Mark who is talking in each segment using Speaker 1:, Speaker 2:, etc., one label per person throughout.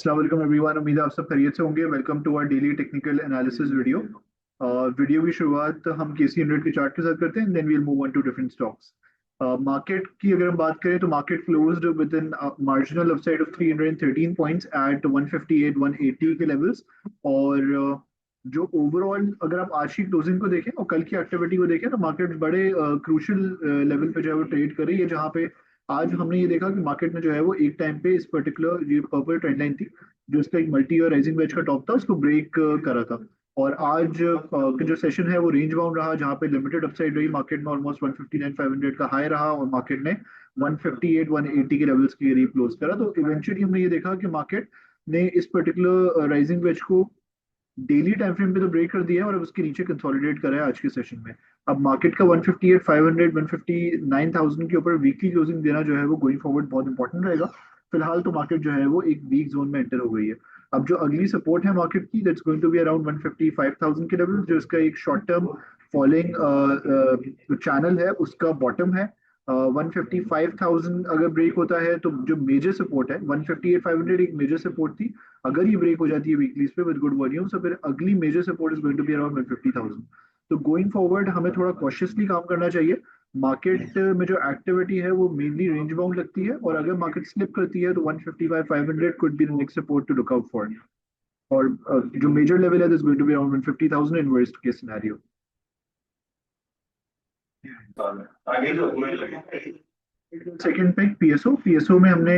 Speaker 1: अस्सलाम वालेकुम एवरीवन। उम्मीद है आप सब खैरियत से होंगे। Welcome to our daily technical analysis video. Video की शुरुआत हम केसी 100 के चार्ट के साथ करते हैं, then we will move on to different stocks. Market की अगर हम बात करें तो market closed with in marginal upside of 313 points at 158 180 के लेवल्स। और जो ओवरऑल अगर आप आज की क्लोजिंग को देखें और कल की एक्टिविटी को देखें तो मार्केट बड़े क्रूशियल लेवल पे जो है वो ट्रेड कर रही है, जहाँ पे आज हमने ये देखा कि मार्केट में जो है वो एक टाइम पे इस पर्टिकुलर ये पर्पल ट्रेंड लाइन थी जो इसका एक मल्टी और राइजिंग वेज का टॉप था, उसको ब्रेक करा था। और आज का जो सेशन है वो रेंज बाउंड रहा, जहाँ पे लिमिटेड अपसाइड रही मार्केट में। ऑलमोस्ट 159,500 का हाई रहा और मार्केट ने 158 180 के लेवल्स के करीब क्लोज करा। तो इवेंचुअली हमने ये देखा कि मार्केट ने इस पर्टिकुलर राइजिंग वेज को डेली टाइम फ्रेम पे तो ब्रेक कर दिया है और अब उसके नीचे कंसोलिडेट करा है आज के सेशन में। अब मार्केट का 158 500 159,000 के ऊपर वीकली क्लोजिंग देना जो है वो गोइंग फॉरवर्ड बहुत इंपॉर्टेंट रहेगा। फिलहाल तो मार्केट जो है वो एक वीक जोन में एंटर हो गई है। अब जो अगली सपोर्ट है मार्केट की, that's going to be around 155,000 के लेवल, जो इसका एक शॉर्ट टर्म फॉलिंग जो चैनल है उसका बॉटम है। 155,000 अगर ब्रेक होता है तो जो मेजर सपोर्ट है 158,500 एक मेजर सपोर्ट थी। अगर ये ब्रेक हो जाती है वीकलीज पे विद गुड वॉल्यूम, तो फिर अगली major support is going to be around 150,000। तो गोइंग फॉरवर्ड हमें थोड़ा कॉशियसली काम करना चाहिए। मार्केट में जो एक्टिविटी है वो मेनली रेंज बाउंड लगती है, और अगर मार्केट स्लिप करती है तो 155,500 could be the next support to look out for. और जो मेजर लेवल है this going to be around 150,000 in worst case scenario. Second pick PSO में हमने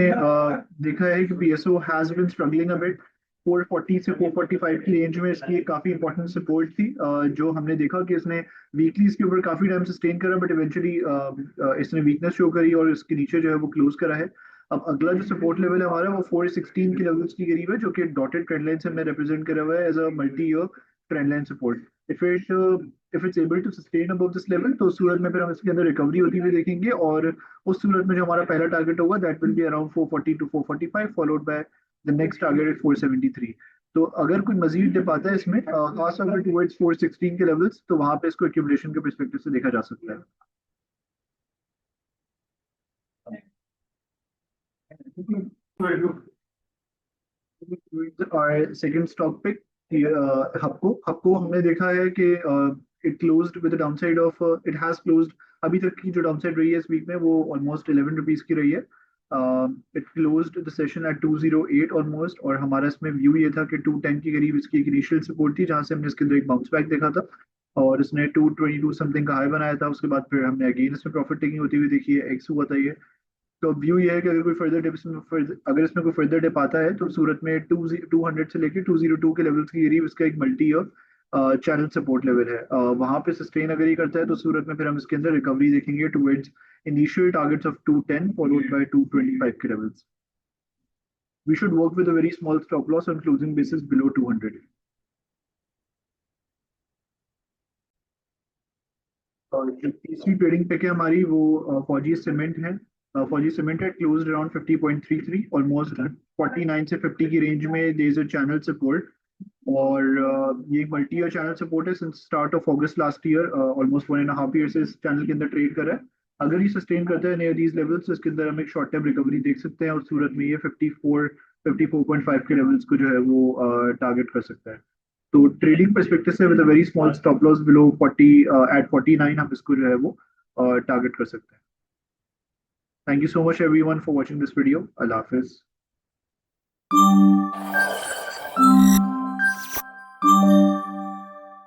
Speaker 1: देखा है कि PSO has been struggling a bit. 440 से 445 की रेंज में इसकी एक काफी इंपॉर्टेंट सपोर्ट थी, जो हमने देखा कि इसने वीकली इसके ऊपर काफी टाइम सस्टेन करा, बट इवेंचुअली इसने वीकनेस शो करी और इसके नीचे जो है वो क्लोज करा है। अब अगला जो सपोर्ट लेवल है हमारा वो 416 के लेवल्स की करीब है, जो कि डॉटेड ट्रेंड लाइन से हमने रिप्रेजेंट करा हुआ है as a multi year trend line support. If it's able to sustain above this level तो उस सूरत में फिर हम इसके अंदर रिकवरी होती हुई देखेंगे, और उस सूरत में जो हमारा पहला टारगेट होगा that will be around 440 to 445 followed by the next target at 473। तो अगर कोई मजीद डिप आता है इसमें खास अगर टुवर्ड्स 416 के लेवल्स, तो वहां पे इसको एक्यूमुलेशन के परस्पेक्टिव से देखा जा सकता है। और सेकंड स्टॉक पिक हपको हपको हमने देखा है कि it closed with downside of it has closed. अभी तक की जो डाउनसाइड रही है इस वीक में वो ऑलमोस्ट 11 रुपीज की रही है। It closed the session at 208 almost, और हमारा इसमें व्यू ये था कि 210 के करीब इसकी एक इनिशियल सपोर्ट थी, जहां से हमने इसके अंदर एक बाउंस बैक देखा था और इसने 222 समथिंग का हाई बनाया था। उसके बाद फिर हमने अगेन इसमें प्रॉफिट टेकिंग होती हुई देखी है, एक्स हुआ था ये। तो व्यू ये है कि अगर कोई फर्दर डिप अगर इसमें कोई फर्दर डिप आता है तो सूरत में 200 से लेके 202 के लेवल्स के करीब इसका एक multi year channel support level है। वहां पे सस्टेन अगर ये करता है तो सूरत में फिर हम इसके अंदर रिकवरी देखेंगे towards initial targets of 210 followed by 225 के levels. We should work with a very small stop loss on closing basis below 200. और जो तीसरी ट्रेडिंग पिक है हमारी वो फौजी सीमेंट है। फौजी सीमेंट है क्लोज्ड अराउंड 50.33, ऑलमोस्ट 49 से 50 की रेंज में there is a channel support. और ये एक मल्टी ईयर चैनल सपोर्ट है since start of August last year. Almost 1.5 year से इस चैनल के अंदर ट्रेड कर रहा है। अगर ये सस्टेन करता है नियर दीज लेवल्स तो इसके अंदर हम एक शॉर्ट टर्म रिकवरी देख सकते हैं, और सूरत में ये 54.5 के लेवल्स को जो है वो टारगेट कर सकता है। तो ट्रेडिंग परस्पेक्टिव से with a very small stop loss below 40 at 49 हम इसको जो है वो टारगेट कर सकते हैं। Thank you so much everyone for watching this video. Allah Hafiz.